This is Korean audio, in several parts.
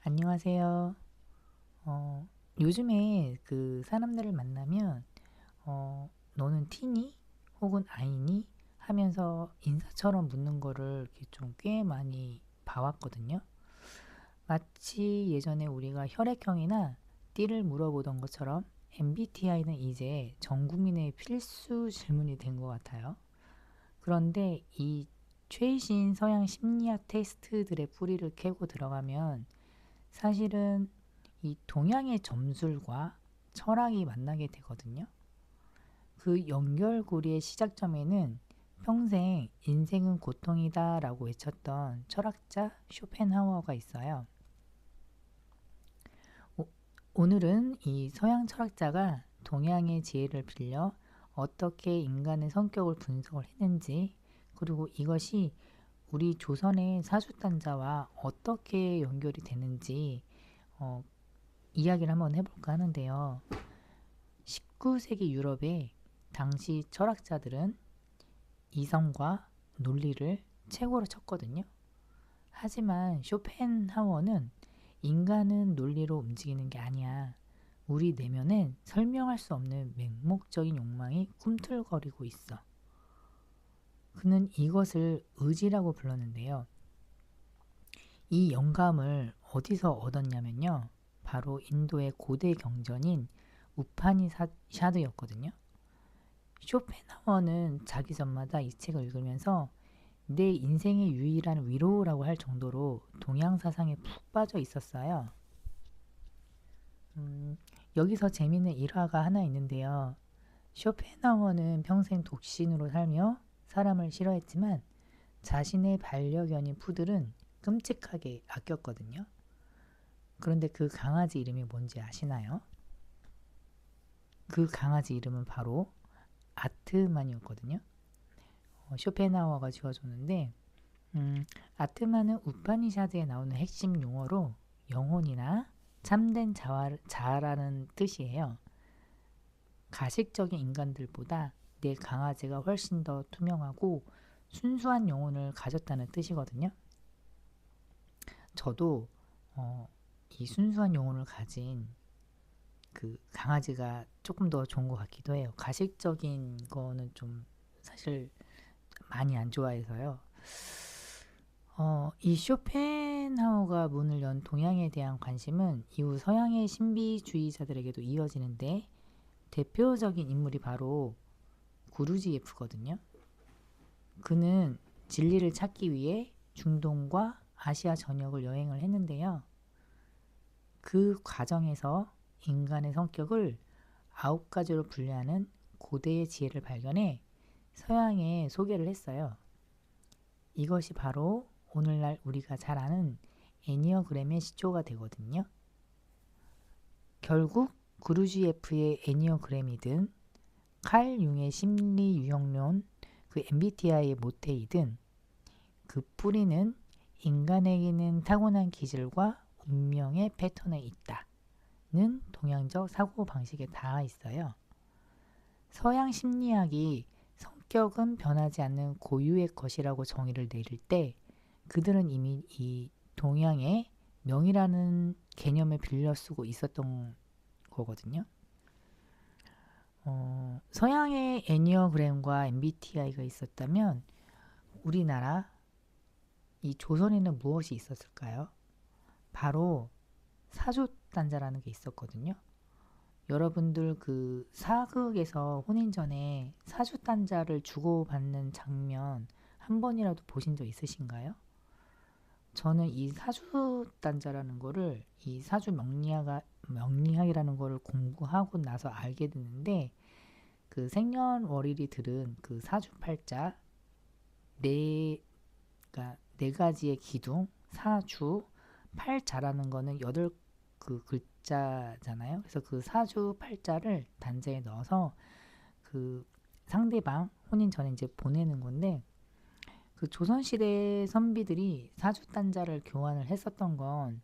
안녕하세요. 어, 요즘에 그 사람들을 만나면, 너는 T니? 혹은 I니? 하면서 인사처럼 묻는 거를 이렇게 좀 꽤 많이 봐왔거든요. 마치 예전에 우리가 혈액형이나 띠를 물어보던 것처럼 MBTI는 이제 전 국민의 필수 질문이 된 것 같아요. 그런데 이 최신 서양 심리학 테스트들의 뿌리를 캐고 들어가면 사실은 이 동양의 점술과 철학이 만나게 되거든요. 그 연결고리의 시작점에는 평생 인생은 고통이다 라고 외쳤던 철학자 쇼펜하우어가 있어요. 오늘은 이 서양 철학자가 동양의 지혜를 빌려 어떻게 인간의 성격을 분석을 했는지, 그리고 이것이 우리 조선의 사주단자와 어떻게 연결이 되는지 어, 이야기를 한번 해볼까 하는데요. 19세기 유럽의 당시 철학자들은 이성과 논리를 최고로 쳤거든요. 하지만 쇼펜하워는 인간은 논리로 움직이는 게 아니야. 우리 내면엔 설명할 수 없는 맹목적인 욕망이 꿈틀거리고 있어. 그는 이것을 의지라고 불렀는데요. 이 영감을 어디서 얻었냐면요. 바로 인도의 고대 경전인 우파니샤드였거든요. 쇼펜하워는 자기 전마다 이 책을 읽으면서 내 인생의 유일한 위로라고 할 정도로 동양 사상에 푹 빠져 있었어요. 여기서 재미있는 일화가 하나 있는데요. 쇼펜하워는 평생 독신으로 살며 사람을 싫어했지만 자신의 반려견인 푸들은 끔찍하게 아꼈거든요. 그런데 그 강아지 이름이 뭔지 아시나요? 그 강아지 이름은 바로 아트만이었거든요. 쇼펜하워가 지어줬는데 아트만은 우파니샤드에 나오는 핵심 용어로 영혼이나 참된 자아라는 뜻이에요. 가식적인 인간들보다 내 강아지가 훨씬 더 투명하고 순수한 영혼을 가졌다는 뜻이거든요. 저도 이 순수한 영혼을 가진 그 강아지가 조금 더 좋은 것 같기도 해요. 가식적인 거는 좀 사실 많이 안 좋아해서요. 이 쇼펜하우가 문을 연 동양에 대한 관심은 이후 서양의 신비주의자들에게도 이어지는데 대표적인 인물이 바로 구루지예프거든요. 그는 진리를 찾기 위해 중동과 아시아 전역을 여행을 했는데요. 그 과정에서 인간의 성격을 9가지로 분류하는 고대의 지혜를 발견해 서양에 소개를 했어요. 이것이 바로 오늘날 우리가 잘 아는 애니어그램의 시초가 되거든요. 결국 구루지예프의 애니어그램이든 칼 융의 심리 유형론, 그 MBTI의 모태이든 그 뿌리는 인간에게는 타고난 기질과 운명의 패턴에 있다는 동양적 사고방식에 닿아 있어요. 서양 심리학이 성격은 변하지 않는 고유의 것이라고 정의를 내릴 때 그들은 이미 이 동양의 명이라는 개념을 빌려 쓰고 있었던 거거든요. 서양의 애니어그램과 MBTI가 있었다면 우리나라 이 조선에는 무엇이 있었을까요? 바로 사주단자라는 게 있었거든요. 여러분들 그 사극에서 혼인 전에 사주단자를 주고받는 장면 한 번이라도 보신 적 있으신가요? 저는 이 사주단자라는 거를 이 사주 명리학이라는 거를 공부하고 나서 알게 됐는데 그 생년월일이 들은 그 사주팔자 네, 그러니까 네 가지의 기둥, 사주, 팔자라는 거는 여덟 그 글자잖아요. 그래서 그 사주 팔자를 단자에 넣어서 그 상대방 혼인 전에 이제 보내는 건데 그 조선시대 선비들이 사주 단자를 교환을 했었던 건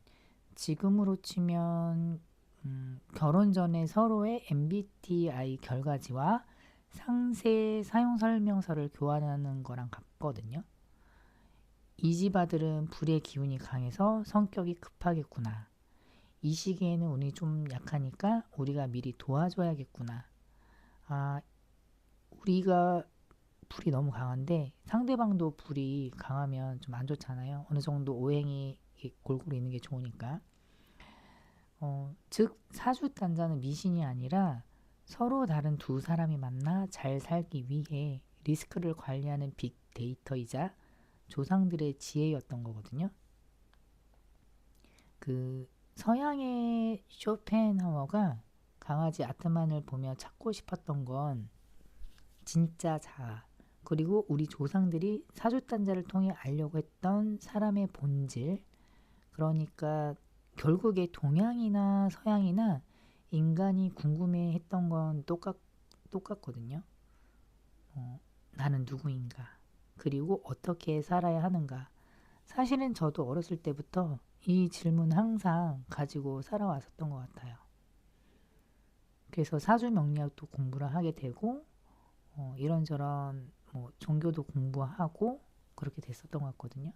지금으로 치면 결혼 전에 서로의 MBTI 결과지와 상세 사용 설명서를 교환하는 거랑 같거든요. 이 집 아들은 불의 기운이 강해서 성격이 급하겠구나. 이 시기에는 운이 좀 약하니까 우리가 미리 도와줘야겠구나. 아, 우리가 불이 너무 강한데 상대방도 불이 강하면 좀 안 좋잖아요. 어느 정도 오행이 골고루 있는 게 좋으니까. 즉 사주단자는 미신이 아니라 서로 다른 두 사람이 만나 잘 살기 위해 리스크를 관리하는 빅데이터이자 조상들의 지혜였던 거거든요. 그 서양의 쇼펜하워가 강아지 아트만을 보며 찾고 싶었던 건 진짜 자아, 그리고 우리 조상들이 사주단자를 통해 알려고 했던 사람의 본질, 그러니까 결국에 동양이나 서양이나 인간이 궁금해했던 건 똑같거든요. 나는 누구인가? 그리고 어떻게 살아야 하는가? 사실은 저도 어렸을 때부터 이 질문 항상 가지고 살아왔었던 것 같아요. 그래서 사주 명리학도 공부를 하게 되고 이런저런 뭐 종교도 공부하고 그렇게 됐었던 것 같거든요.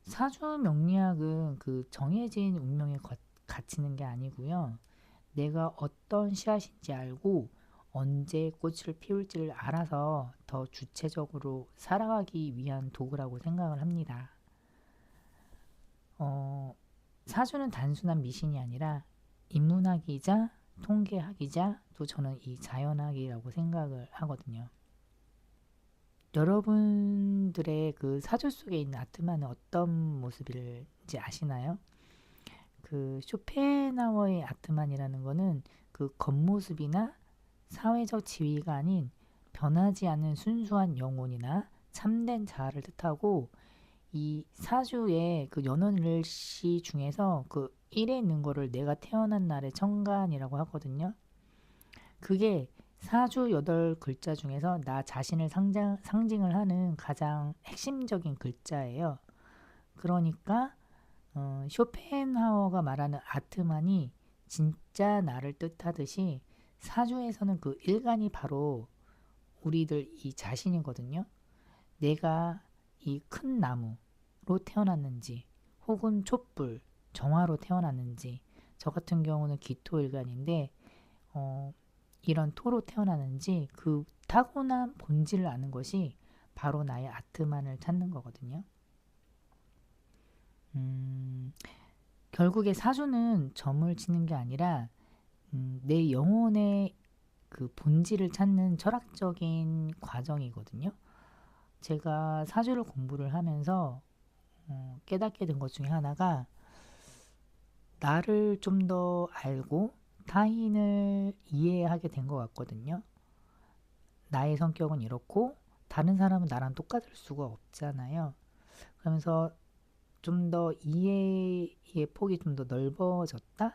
사주 명리학은 그 정해진 운명에 갇히는 게 아니고요. 내가 어떤 씨앗인지 알고 언제 꽃을 피울지를 알아서 더 주체적으로 살아가기 위한 도구라고 생각을 합니다. 사주는 단순한 미신이 아니라 인문학이자 통계학이자 또 저는 이 자연학이라고 생각을 하거든요. 여러분들의 그 사주 속에 있는 아트만은 어떤 모습인지 아시나요? 그 쇼펜하워의 아트만이라는 거는 그 겉모습이나 사회적 지위가 아닌 변하지 않는 순수한 영혼이나 참된 자아를 뜻하고, 이 사주의 그 연원일시 중에서 그 1에 있는 거를 내가 태어난 날의 천간이라고 하거든요. 그게 사주 8글자 중에서 나 자신을 상징을 하는 가장 핵심적인 글자예요. 그러니까 쇼펜하워가 말하는 아트만이 진짜 나를 뜻하듯이 사주에서는 그 일간이 바로 우리들 이 자신이거든요. 내가 이 큰 나무로 태어났는지 혹은 촛불, 정화로 태어났는지, 저 같은 경우는 기토일간인데 이런 토로 태어나는지 그 타고난 본질을 아는 것이 바로 나의 아트만을 찾는 거거든요. 결국에 사주는 점을 치는 게 아니라 내 영혼의 그 본질을 찾는 철학적인 과정이거든요. 제가 사주를 공부를 하면서 깨닫게 된 것 중에 하나가 나를 좀 더 알고 타인을 이해하게 된 것 같거든요. 나의 성격은 이렇고 다른 사람은 나랑 똑같을 수가 없잖아요. 그러면서 좀 더 이해의 폭이 좀 더 넓어졌다?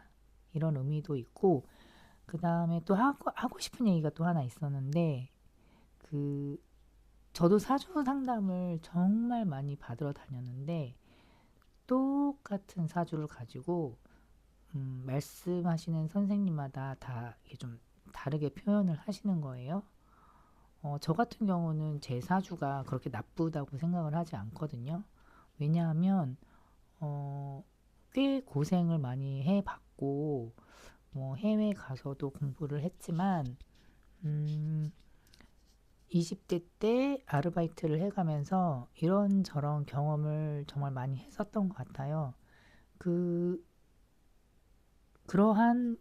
이런 의미도 있고, 그 다음에 또 하고 싶은 얘기가 또 하나 있었는데, 그 저도 사주 상담을 정말 많이 받으러 다녔는데 똑같은 사주를 가지고 말씀하시는 선생님마다 다 이게 좀 다르게 표현을 하시는 거예요. 저 같은 경우는 제 사주가 그렇게 나쁘다고 생각을 하지 않거든요. 왜냐하면 꽤 고생을 많이 해봤고 뭐 해외 가서도 공부를 했지만 20대 때 아르바이트를 해가면서 이런저런 경험을 정말 많이 했었던 것 같아요. 그러한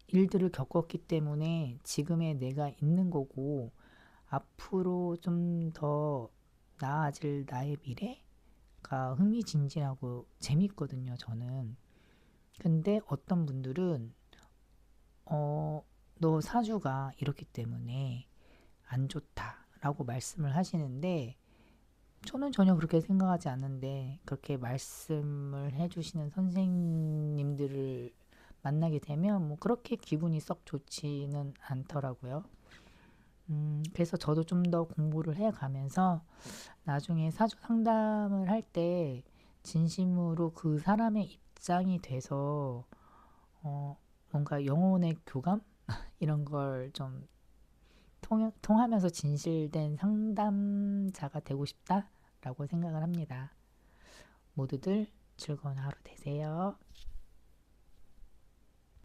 일들을 겪었기 때문에 지금의 내가 있는 거고, 앞으로 좀 더 나아질 나의 미래가 흥미진진하고 재밌거든요, 저는. 근데 어떤 분들은 너 사주가 이렇기 때문에 안 좋다라고 말씀을 하시는데, 저는 전혀 그렇게 생각하지 않는데 그렇게 말씀을 해주시는 선생님들을 만나게 되면 뭐 그렇게 기분이 썩 좋지는 않더라고요. 그래서 저도 좀 더 공부를 해가면서 나중에 사주 상담을 할 때 진심으로 그 사람의 입장이 돼서 뭔가 영혼의 교감 이런 걸 좀 통하면서 진실된 상담자가 되고 싶다라고 생각을 합니다. 모두들 즐거운 하루 되세요.